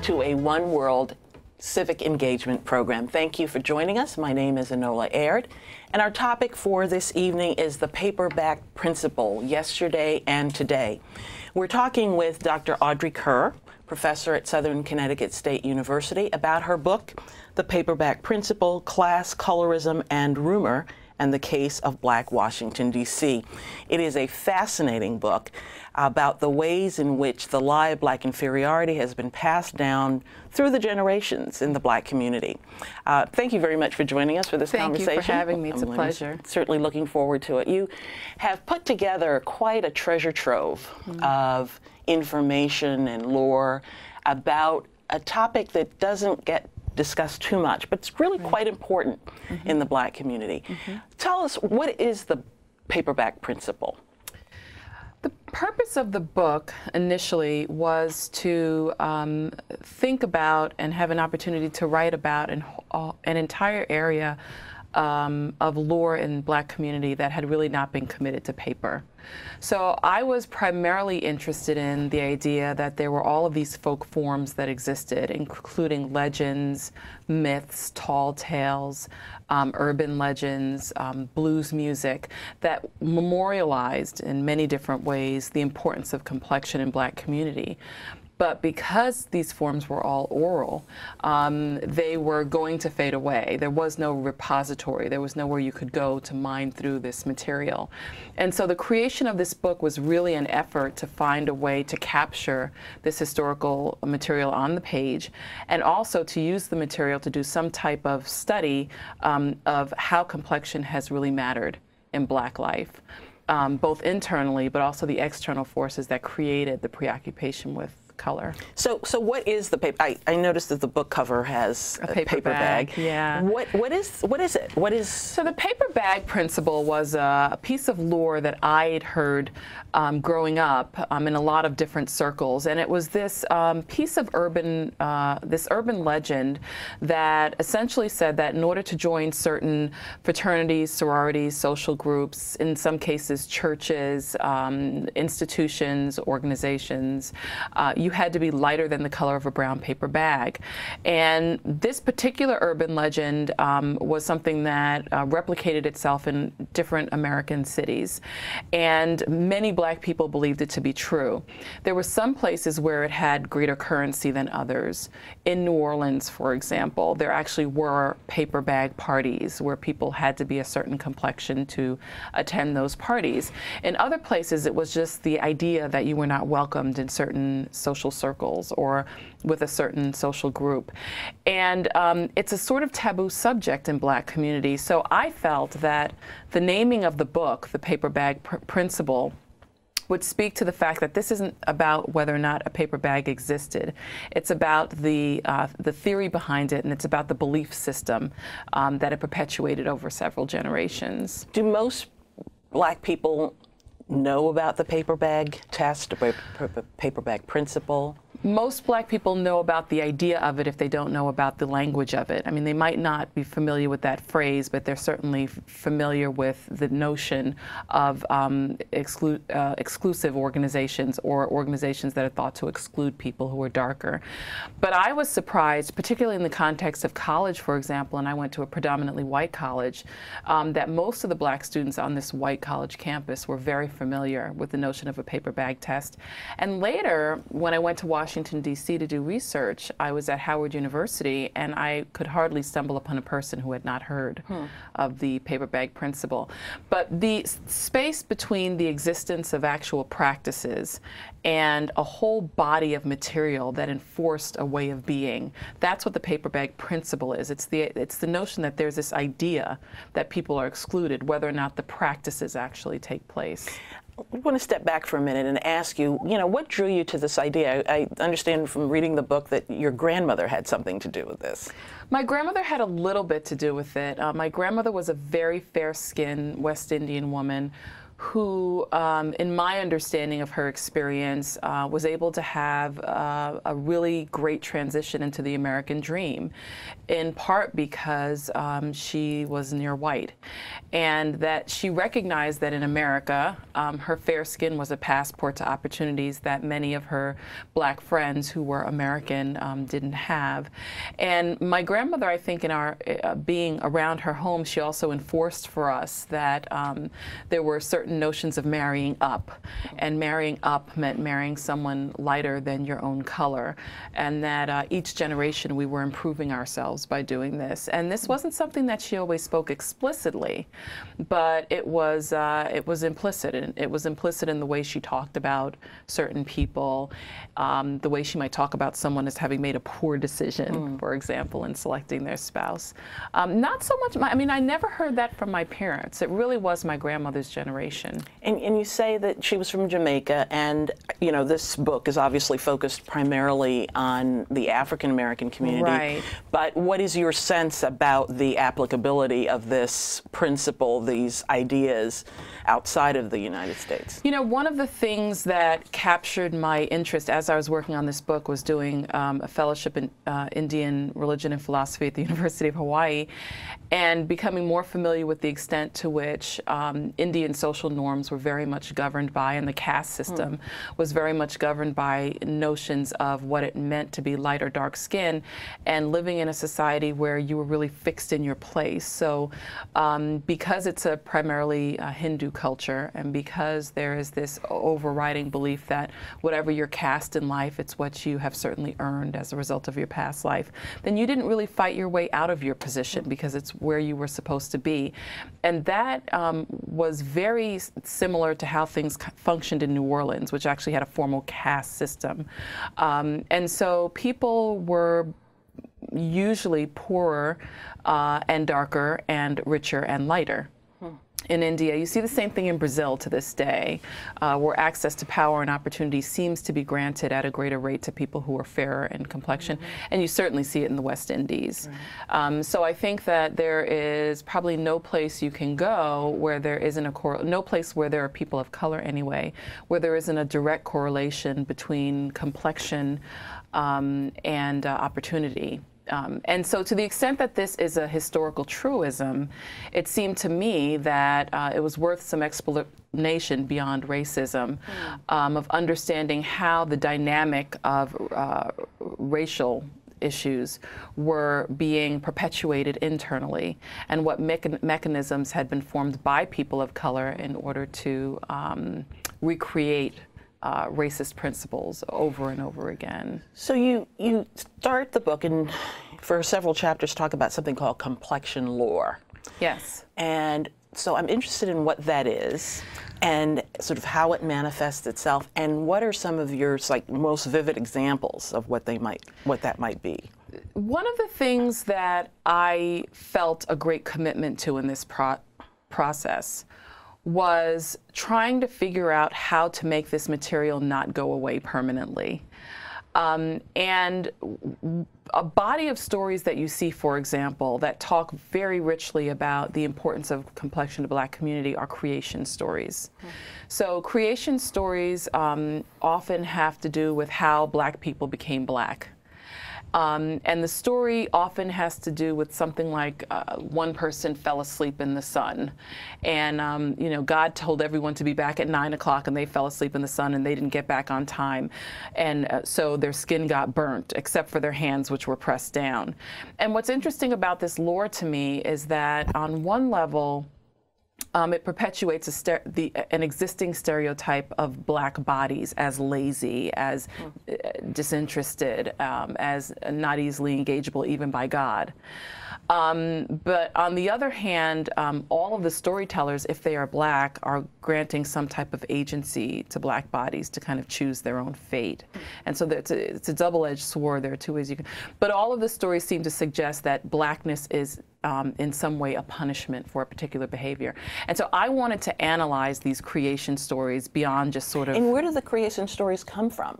to a One World civic engagement program. Thank you for joining us. My name is Enola Aird, and our topic for this evening is the paperback principle, yesterday and today. We're talking with Dr. Audrey Kerr, professor at Southern Connecticut State University, about her book, The Paperback Principle, Class, Colorism, and Rumor, and the Case of Black Washington, D.C. It is a fascinating book about the ways in which the lie of black inferiority has been passed down through the generations in the black community. Thank you very much for joining us for this conversation. Thank you for having me. It's a pleasure. Certainly looking forward to it. You have put together quite a treasure trove of information and lore about a topic that doesn't get discussed too much, but it's really quite important in the black community. Tell us, what is the paperback principle? The purpose of the book initially was to think about and have an opportunity to write about an entire area of lore in the black community that had really not been committed to paper. So I was primarily interested in the idea that there were all of these folk forms that existed, including legends, myths, tall tales, urban legends, blues music, that memorialized in many different ways the importance of complexion in black community. But because these forms were all oral, they were going to fade away. There was no repository. There was nowhere you could go to mine through this material. And so the creation of this book was really an effort to find a way to capture this historical material on the page, and also to use the material to do some type of study of how complexion has really mattered in black life, both internally, but also the external forces that created the preoccupation with color. So what is the paper? I noticed that the book cover has a paper bag. Yeah. What is it? What is? So the paper bag principle was a piece of lore that I had heard growing up in a lot of different circles, and it was this piece of urban legend that essentially said that in order to join certain fraternities, sororities, social groups, in some cases churches, institutions, organizations, you had to be lighter than the color of a brown paper bag. And this particular urban legend was something that replicated itself in different American cities. And many black people believed it to be true. There were some places where it had greater currency than others. In New Orleans, for example, there actually were paper bag parties where people had to be a certain complexion to attend those parties. In other places, it was just the idea that you were not welcomed in certain social circles or with a certain social group. And it's a sort of taboo subject in black community. So I felt that the naming of the book, The Paper Bag Principle, would speak to the fact that this isn't about whether or not a paper bag existed. It's about the theory behind it, and it's about the belief system that it perpetuated over several generations. Do most black people know about the paper bag test, or paper bag principle? Most black people know about the idea of it if they don't know about the language of it. I mean, they might not be familiar with that phrase, but they're certainly familiar with the notion of exclusive organizations, or organizations that are thought to exclude people who are darker. But I was surprised, particularly in the context of college, for example, and I went to a predominantly white college, that most of the black students on this white college campus were very familiar with the notion of a paper bag test. And later, when I went to Washington, D.C. to do research, I was at Howard University, and I could hardly stumble upon a person who had not heard of the paper bag principle. But the space between the existence of actual practices and a whole body of material that enforced a way of being, that's what the paper bag principle is. It's the notion that there's this idea that people are excluded, whether or not the practices actually take place. I want to step back for a minute and ask you, what drew you to this idea? I understand from reading the book that your grandmother had something to do with this. My grandmother had a little bit to do with it. My grandmother was a very fair-skinned West Indian woman who, in my understanding of her experience, was able to have a really great transition into the American dream, in part because she was near white, and that she recognized that in America, her fair skin was a passport to opportunities that many of her black friends who were American didn't have. And my grandmother, I think, in our being around her home, she also enforced for us that there were certain notions of marrying up, and marrying up meant marrying someone lighter than your own color, and that each generation we were improving ourselves by doing this. And this wasn't something that she always spoke explicitly, but it was implicit. And it was implicit in the way she talked about certain people, the way she might talk about someone as having made a poor decision, for example, in selecting their spouse. Not so much, I mean, I never heard that from my parents. It really was my grandmother's generation. And you say that she was from Jamaica, and you know, this book is obviously focused primarily on the African American community. Right. But what is your sense about the applicability of this principle, these ideas, outside of the United States? You know, one of the things that captured my interest as I was working on this book was doing a fellowship in Indian religion and philosophy at the University of Hawaii, and becoming more familiar with the extent to which Indian social norms were very much governed by, and the caste system was very much governed by notions of what it meant to be light or dark skin, and living in a society where you were really fixed in your place. So because it's a primarily Hindu culture, and because there is this overriding belief that whatever your caste in life, it's what you have certainly earned as a result of your past life, then you didn't really fight your way out of your position because it's where you were supposed to be. And that was very similar to how things functioned in New Orleans, which actually had a formal caste system. And so people were usually poorer and darker and richer and lighter. In India, you see the same thing in Brazil to this day, where access to power and opportunity seems to be granted at a greater rate to people who are fairer in complexion, and you certainly see it in the West Indies. So I think that there is probably no place you can go where there isn't no place where there are people of color anyway, where there isn't a direct correlation between complexion and opportunity. And so to the extent that this is a historical truism, it seemed to me that it was worth some explanation beyond racism, of understanding how the dynamic of racial issues were being perpetuated internally, and what mechanisms had been formed by people of color in order to recreate racist principles over and over again. So you start the book and for several chapters talk about something called complexion lore. Yes. And so I'm interested in what that is and sort of how it manifests itself, and what are some of your most vivid examples of what that might be. One of the things that I felt a great commitment to in this process was trying to figure out how to make this material not go away permanently. And a body of stories that you see, for example, that talk very richly about the importance of complexion to Black community are creation stories. So creation stories often have to do with how Black people became Black. And the story often has to do with something like one person fell asleep in the sun, and you know, God told everyone to be back at 9 o'clock, and they fell asleep in the sun, and they didn't get back on time, and so their skin got burnt, except for their hands, which were pressed down. And what's interesting about this lore to me is that on one level, it perpetuates an existing stereotype of Black bodies as lazy, as disinterested, as not easily engageable even by God. But on the other hand, all of the storytellers, if they are Black, are granting some type of agency to Black bodies to kind of choose their own fate. And so it's a double-edged sword. There are two ways you can. But all of the stories seem to suggest that Blackness is in some way a punishment for a particular behavior. And so I wanted to analyze these creation stories beyond just sort of... And where do the creation stories come from?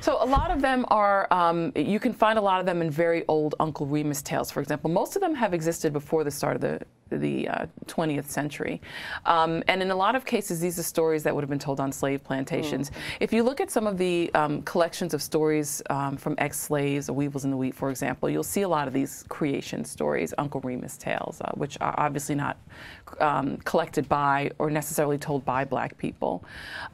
So a lot of them are, you can find a lot of them in very old Uncle Remus tales, for example. Most of them have existed before the start of the the 20th century. And in a lot of cases, these are stories that would have been told on slave plantations. If you look at some of the collections of stories from ex-slaves, or Weevils in the Wheat, for example, you'll see a lot of these creation stories, Uncle Remus tales, which are obviously not collected by or necessarily told by Black people.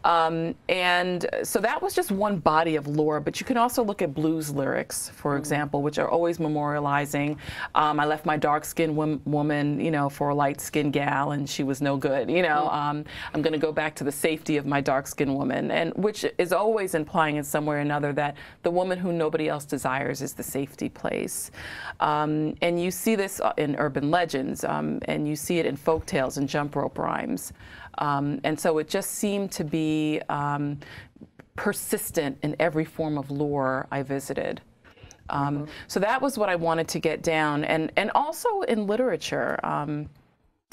And so that was just one body of lore, but you can also look at blues lyrics, for example, which are always memorializing, I left my dark-skinned woman, you know, for a light-skinned gal, and she was no good, you know. I'm going to go back to the safety of my dark-skinned woman, and which is always implying in some way or another that the woman who nobody else desires is the safety place. And you see this in urban legends, and you see it in folk tales and jump rope rhymes. And so it just seemed to be persistent in every form of lore I visited. So that was what I wanted to get down. And also in literature,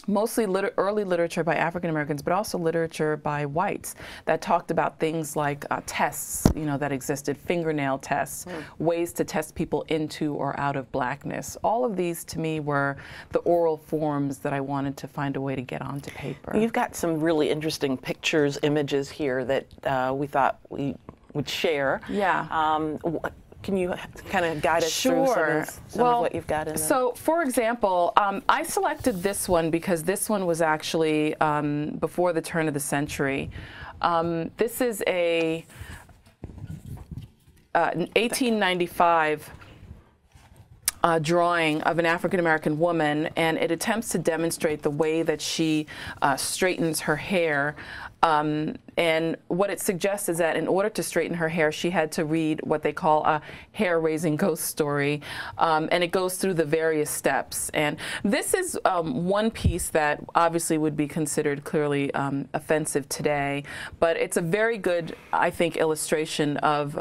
mostly early literature by African Americans, but also literature by whites that talked about things like tests, you know, that existed, fingernail tests, ways to test people into or out of Blackness. All of these, to me, were the oral forms that I wanted to find a way to get onto paper. You've got some really interesting pictures, images here that we thought we would share. Yeah. Can you kind of guide us through some of what you've got in there? So, for example, I selected this one because this one was actually before the turn of the century. This is an 1895 drawing of an African-American woman, and it attempts to demonstrate the way that she straightens her hair. And what it suggests is that in order to straighten her hair, she had to read what they call a hair-raising ghost story, and it goes through the various steps. And this is one piece that obviously would be considered clearly offensive today, but it's a very good, I think, illustration of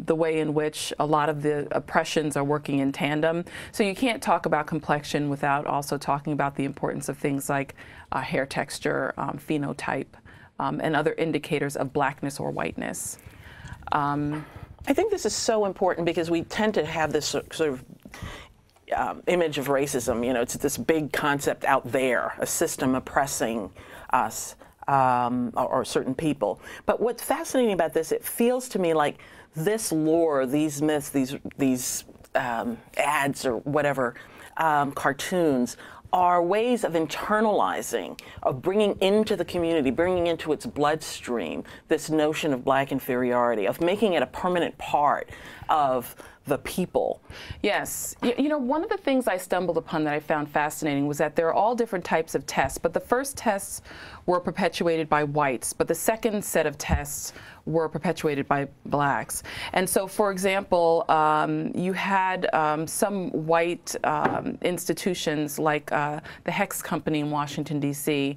the way in which a lot of the oppressions are working in tandem. So you can't talk about complexion without also talking about the importance of things like hair texture, phenotype, and other indicators of Blackness or whiteness. I think this is so important because we tend to have this sort of image of racism. You know, it's this big concept out there, a system oppressing us or certain people. But what's fascinating about this, it feels to me like this lore, these myths, these ads or whatever, cartoons, are ways of internalizing, of bringing into the community, bringing into its bloodstream this notion of Black inferiority, of making it a permanent part of the people. Yes. You know, one of the things I stumbled upon that I found fascinating was that there are all different types of tests, but the first tests were perpetuated by whites, but the second set of tests were perpetuated by Blacks. And so, for example, you had some white institutions like the Hex Company in Washington, D.C.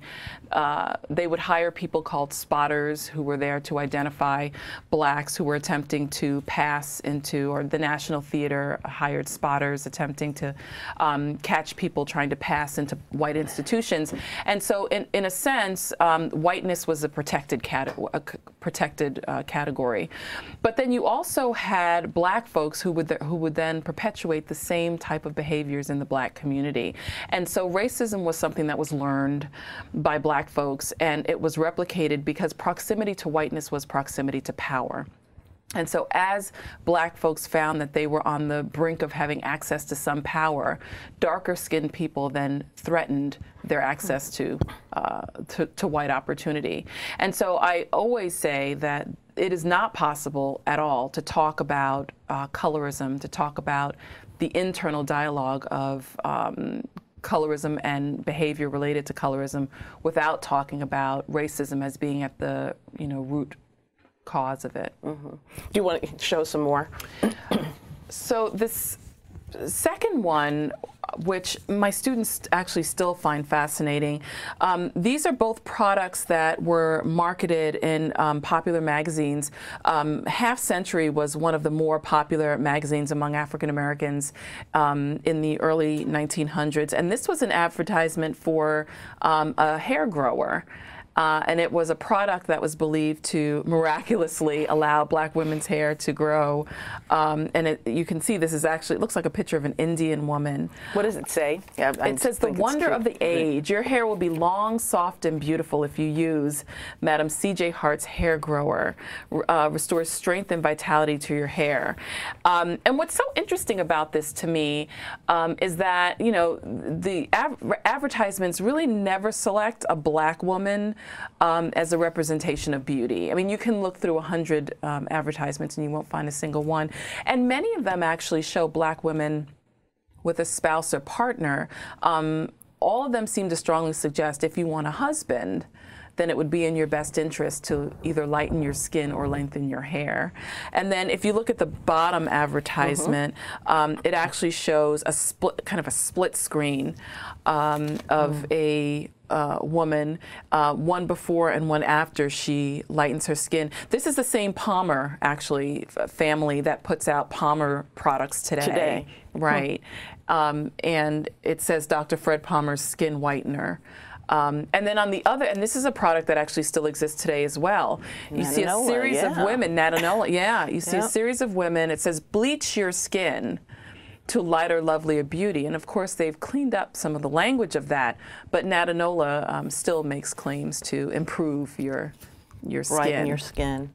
They would hire people called spotters who were there to identify Blacks who were attempting to pass into, or the National Theater hired spotters attempting to catch people trying to pass into white institutions. And so, in a sense, whiteness was a protected category. But then you also had Black folks who would then perpetuate the same type of behaviors in the Black community. And so racism was something that was learned by Black folks, and it was replicated because proximity to whiteness was proximity to power. And so as Black folks found that they were on the brink of having access to some power, darker-skinned people then threatened their access to white opportunity. And so I always say that it is not possible at all to talk about colorism, to talk about the internal dialogue of colorism and behavior related to colorism without talking about racism as being at the root cause of it. Mm-hmm. Do you want to show some more? So this second one, which my students actually still find fascinating, these are both products that were marketed in popular magazines. Half Century was one of the more popular magazines among African Americans in the early 1900s, and this was an advertisement for a hair grower. and it was a product that was believed to miraculously allow black women's hair to grow. And you can see this is actually, it looks like a picture of an Indian woman. What does it say? Yeah, it says, the wonder of the age. Your hair will be long, soft, and beautiful if you use Madam C.J. Hart's Hair Grower. Restores strength and vitality to your hair. And what's so interesting about this to me is that, you know, the advertisements really never select a black woman as a representation of beauty. I mean, you can look through 100 advertisements and you won't find a single one. And many of them actually show black women with a spouse or partner. All of them seem to strongly suggest if you want a husband, then it would be in your best interest to either lighten your skin or lengthen your hair. And then if you look at the bottom advertisement, it actually shows a kind of a split screen of a woman, one before and one after she lightens her skin. This is the same Palmer, actually, family that puts out Palmer products today. Right. And it says Dr. Fred Palmer's Skin Whitener. And then on the other, and this is a product that actually still exists today as well. You see a series of women, Enola, you see a series of women, it says bleach your skin to lighter, lovelier beauty. And of course, they've cleaned up some of the language of that, but Enola still makes claims to improve your skin. Brighten your skin.